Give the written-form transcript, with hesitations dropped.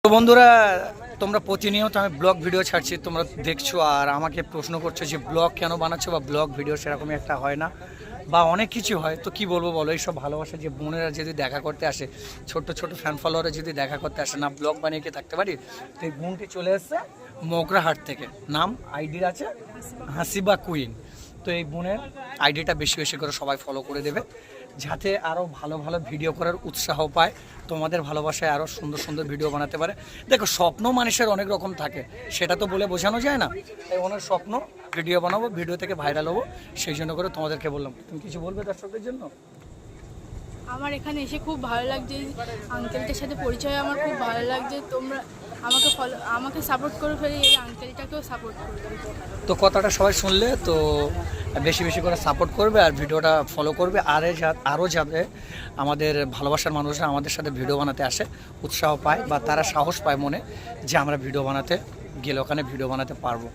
তো বন্ধুরা, তোমরা প্রতিনিয়ত আমি ব্লগ ভিডিও ছাড়ছি, তোমরা দেখছো আর আমাকে প্রশ্ন করছো যে ব্লগ কেন বানাচ্ছো বা ব্লগ ভিডিও সেরকমই একটা হয় না বা অনেক কিছু হয়। তো কি বলবো বলো, এইসব ভালোবাসা যে বোনেরা যদি দেখা করতে আসে, ছোট ছোট ফ্যান ফলোয়ারে যদি দেখা করতে আসে, না ব্লগ বানিয়ে কি থাকতে পারি। তো এই বোনটি চলে এসছে মোগরাহাট থেকে, নাম আইডির আছে হাসিবা কুইন। তো এই বোনের আইডিটা বেশি বেশি করে সবাই ফলো করে দেবে, যাতে আরও ভালো ভালো ভিডিও করার উৎসাহ পায়, তোমাদের ভালোবাসায় আরও সুন্দর সুন্দর ভিডিও বানাতে পারে। দেখো, স্বপ্ন মানুষের অনেক রকম থাকে, সেটা তো বলে বোঝানো যায় না। তাই ওনার স্বপ্ন ভিডিও বানাবো, ভিডিও থেকে ভাইরাল হবো, সেই জন্য করে তোমাদেরকে বললাম। তুমি কিছু বলবে দর্শকদের জন্য? আমার এখানে এসে খুব ভালো লাগছে, আঙ্কেলটার সাথে পরিচয় আমার খুব ভালো লাগছে। তোমরা আমাকে সাপোর্ট করে ফেলে, এই আঙ্কেলটাকেও সাপোর্ট করবে। তো কথাটা সবাই শুনলে তো বেশি বেশি করে সাপোর্ট করবে আর ভিডিওটা ফলো করবে। আরও যাতে আমাদের ভালোবাসার মানুষরা আমাদের সাথে ভিডিও বানাতে আসে, উৎসাহ পায় বা তারা সাহস পায় মনে, যে আমরা ভিডিও বানাতে গেলে ওখানে ভিডিও বানাতে পারবো।